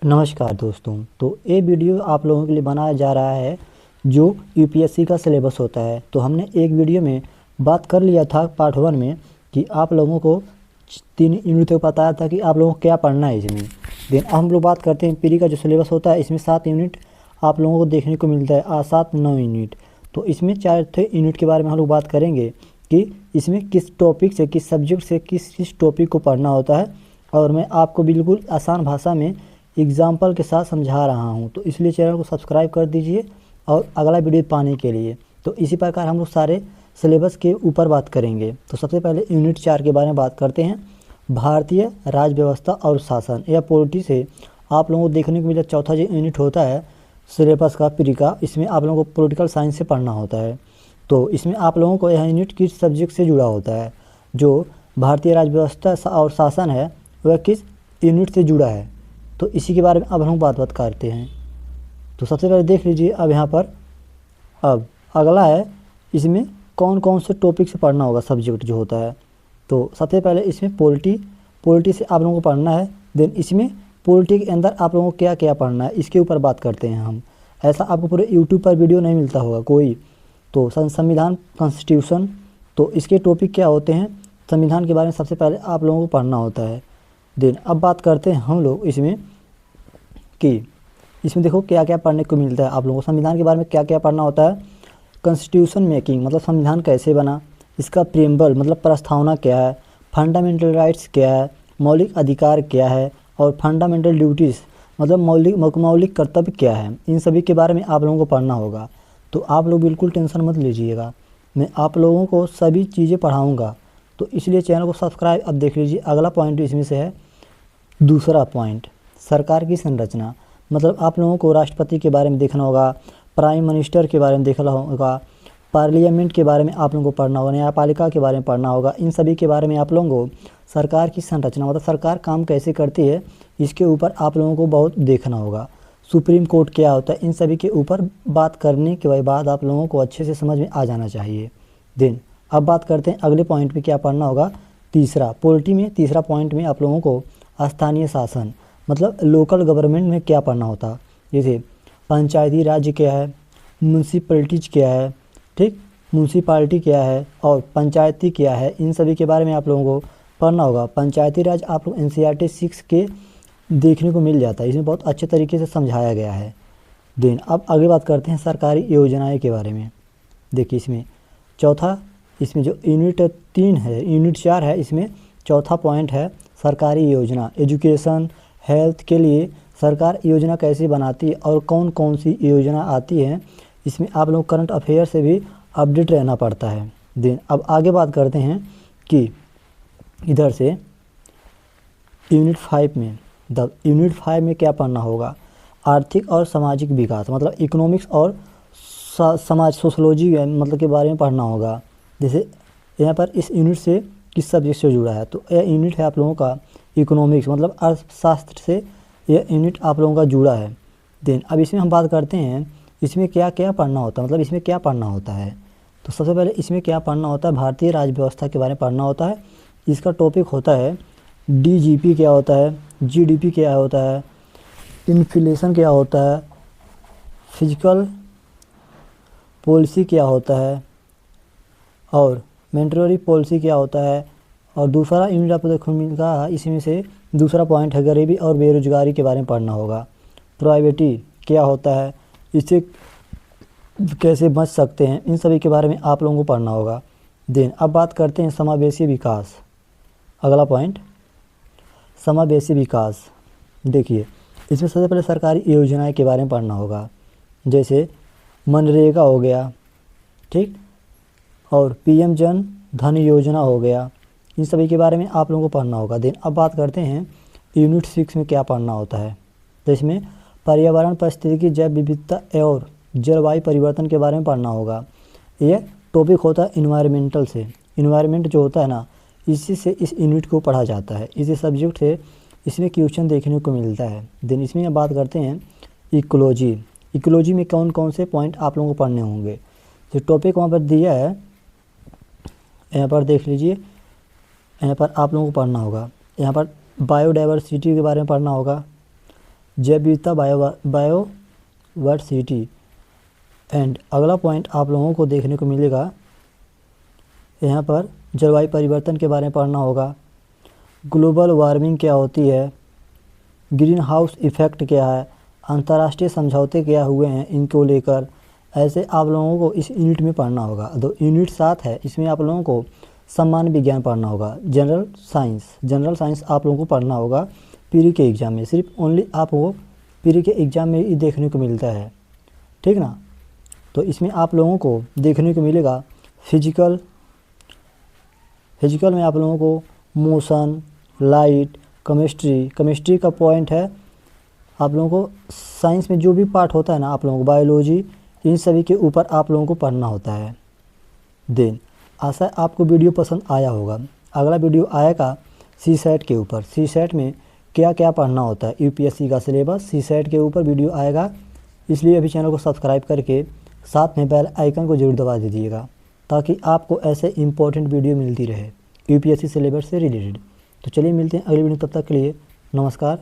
नमस्कार दोस्तों। तो ये वीडियो आप लोगों के लिए बनाया जा रहा है जो यूपीएससी का सिलेबस होता है। तो हमने एक वीडियो में बात कर लिया था पार्ट 1 में कि आप लोगों को 3 यूनिट तक बताया था कि आप लोगों को क्या पढ़ना है इसमें। देन अब हम लोग बात करते हैं प्री का जो सिलेबस होता है, इसमें 7 यूनिट आप लोगों को देखने को मिलता है, 7-9 यूनिट। तो इसमें 4 यूनिट के बारे में हम लोग बात करेंगे कि इसमें किस टॉपिक से, किस सब्जेक्ट से किस टॉपिक को पढ़ना होता है। और मैं आपको बिल्कुल आसान भाषा में एग्जाम्पल के साथ समझा रहा हूं, तो इसलिए चैनल को सब्सक्राइब कर दीजिए और अगला वीडियो पाने के लिए। तो इसी प्रकार हम लोग सारे सिलेबस के ऊपर बात करेंगे। तो सबसे पहले यूनिट 4 के बारे में बात करते हैं। भारतीय राज व्यवस्था और शासन या पॉलिटी से आप लोगों को देखने को मिला चौथा जो यूनिट होता है सिलेबस का प्री का, इसमें आप लोगों को पॉलिटिकल साइंस से पढ़ना होता है। तो इसमें आप लोगों को यह यूनिट किस सब्जेक्ट से जुड़ा होता है, जो भारतीय राज व्यवस्था और शासन है वह किस यूनिट से जुड़ा है। तो इसी के बारे में अब हम बात करते हैं। तो सबसे पहले देख लीजिए अब यहाँ पर अब अगला है इसमें कौन कौन से टॉपिक से पढ़ना होगा सब्जेक्ट जो होता है। तो सबसे पहले इसमें पॉलिटी से आप लोगों को पढ़ना है। देन इसमें पॉलिटी के अंदर आप लोगों को क्या क्या पढ़ना है इसके ऊपर बात करते हैं हम। ऐसा आपको पूरे यूट्यूब पर वीडियो नहीं मिलता होगा कोई। तो संविधान कॉन्स्टिट्यूशन, तो इसके टॉपिक क्या होते हैं, संविधान के बारे में सबसे पहले आप लोगों को पढ़ना होता है। देन अब बात करते हैं हम लोग इसमें कि इसमें देखो क्या क्या पढ़ने को मिलता है आप लोगों को। संविधान के बारे में क्या क्या पढ़ना होता है, कॉन्स्टिट्यूशन मेकिंग मतलब संविधान कैसे बना, इसका प्रीएम्बल मतलब प्रस्तावना क्या है, फंडामेंटल राइट्स क्या है, मौलिक अधिकार क्या है, और फंडामेंटल ड्यूटीज़ मतलब मौलिक कर्तव्य क्या है। इन सभी के बारे में आप लोगों को पढ़ना होगा। तो आप लोग बिल्कुल टेंशन मत लीजिएगा, मैं आप लोगों को सभी चीज़ें पढ़ाऊँगा। तो इसलिए चैनल को सब्सक्राइब। अब देख लीजिए अगला पॉइंट इसमें से है दूसरा पॉइंट, सरकार की संरचना मतलब आप लोगों को राष्ट्रपति के बारे में देखना होगा, प्राइम मिनिस्टर के बारे में देखना होगा, पार्लियामेंट के बारे में आप लोगों को पढ़ना होगा, न्यायपालिका के बारे में पढ़ना होगा। इन सभी के बारे में आप लोगों को सरकार की संरचना मतलब सरकार काम कैसे करती है इसके ऊपर आप लोगों को बहुत देखना होगा। सुप्रीम कोर्ट क्या होता है, इन सभी के ऊपर बात करने के बाद आप लोगों को अच्छे से समझ में आ जाना चाहिए। देन अब बात करते हैं अगले पॉइंट पे क्या पढ़ना होगा। तीसरा पॉलिटी में तीसरा पॉइंट में आप लोगों को स्थानीय शासन मतलब लोकल गवर्नमेंट में क्या पढ़ना होता, जैसे पंचायती राज्य क्या है, म्यूनसिपैलिटीज क्या है, ठीक, म्यूनसिपालिटी क्या है और पंचायती क्या है, इन सभी के बारे में आप लोगों को पढ़ना होगा। पंचायती राज आप लोग NCERT 6 के देखने को मिल जाता है, इसमें बहुत अच्छे तरीके से समझाया गया है। देन अब आगे बात करते हैं सरकारी योजनाएं के बारे में। देखिए इसमें चौथा, इसमें जो यूनिट 3 है, यूनिट 4 है, इसमें चौथा पॉइंट है सरकारी योजना। एजुकेशन हेल्थ के लिए सरकार योजना कैसे बनाती है और कौन कौन सी योजना आती है, इसमें आप लोग करंट अफेयर से भी अपडेट रहना पड़ता है। देन अब आगे बात करते हैं कि इधर से यूनिट 5 में क्या पढ़ना होगा, आर्थिक और सामाजिक विकास मतलब इकोनॉमिक्स और समाज सोशोलॉजी मतलब के बारे में पढ़ना होगा। जैसे यहाँ पर इस यूनिट से किस सब्जेक्ट से जुड़ा है, तो यह यूनिट है आप लोगों का इकोनॉमिक्स मतलब अर्थशास्त्र से यह यूनिट आप लोगों का जुड़ा है। देन अब इसमें हम बात करते हैं इसमें क्या क्या पढ़ना होता है, मतलब इसमें क्या पढ़ना होता है। तो सबसे पहले इसमें क्या पढ़ना होता है, भारतीय राज व्यवस्था के बारे में पढ़ना होता है। इसका टॉपिक होता है DGP क्या होता है, GDP क्या होता है, इन्फ्लेशन क्या होता है, फिजिकल पॉलिसी क्या होता है और मॉनेटरी पॉलिसी क्या होता है। और दूसरा यूनिट आपको देखने मिलेगा, इसमें से दूसरा पॉइंट है गरीबी और बेरोजगारी के बारे में पढ़ना होगा। प्राइवेटी क्या होता है, इससे कैसे बच सकते हैं, इन सभी के बारे में आप लोगों को पढ़ना होगा। देन अब बात करते हैं समावेशी विकास। अगला पॉइंट समावेशी विकास। देखिए इसमें सबसे पहले सरकारी योजनाएं के बारे में पढ़ना होगा, जैसे मनरेगा हो गया, ठीक, और PM जन धन योजना हो गया, इन सभी के बारे में आप लोगों को पढ़ना होगा। देन अब बात करते हैं यूनिट 6 में क्या पढ़ना होता है। तो इसमें पर्यावरण पारिस्थितिकी जैव विविधता और जलवायु परिवर्तन के बारे में पढ़ना होगा। यह टॉपिक होता है इन्वायरमेंटल से, इन्वायरमेंट जो होता है ना, इसी से इस यूनिट को पढ़ा जाता है, इसी सब्जेक्ट से इसमें क्वेश्चन देखने को मिलता है। देन इसमें बात करते हैं इकोलॉजी। इकोलॉजी में कौन कौन से पॉइंट आप लोगों को पढ़ने होंगे, जो टॉपिक वहाँ पर दिया है यहाँ पर देख लीजिए। यहाँ पर आप लोगों को पढ़ना होगा, यहाँ पर बायोडाइवर्सिटी के बारे में पढ़ना होगा, जैव विविधता, बायोवर्सिटी। एंड अगला पॉइंट आप लोगों को देखने को मिलेगा यहाँ पर जलवायु परिवर्तन के बारे में पढ़ना होगा। ग्लोबल वार्मिंग क्या होती है, ग्रीन हाउस इफ़ेक्ट क्या है, अंतर्राष्ट्रीय समझौते क्या हुए हैं इनको लेकर, ऐसे आप लोगों को इस यूनिट में पढ़ना होगा। तो यूनिट 7 है, इसमें आप लोगों को सामान्य विज्ञान पढ़ना होगा। जनरल साइंस आप लोगों को पढ़ना होगा प्री के एग्ज़ाम में, सिर्फ ओनली आपको प्री के एग्ज़ाम में ही देखने को मिलता है, ठीक ना। तो इसमें आप लोगों को देखने को मिलेगा फिजिकल में आप लोगों को मोशन, लाइट, केमिस्ट्री का पॉइंट है। आप लोगों को साइंस में जो भी पार्ट होता है ना, आप लोगों को बायोलॉजी, इन सभी के ऊपर आप लोगों को पढ़ना होता है। देन आशा है आपको वीडियो पसंद आया होगा। अगला वीडियो आएगा CSAT के ऊपर। CSAT में क्या क्या पढ़ना होता है, UPSC का सिलेबस CSAT के ऊपर वीडियो आएगा, इसलिए अभी चैनल को सब्सक्राइब करके साथ में बेल आइकन को जरूर दबा दीजिएगा ताकि आपको ऐसे इंपॉर्टेंट वीडियो मिलती रहे UPSC सिलेबस से रिलेटेड। तो चलिए मिलते हैं अगली वीडियो, तब तक के लिए नमस्कार।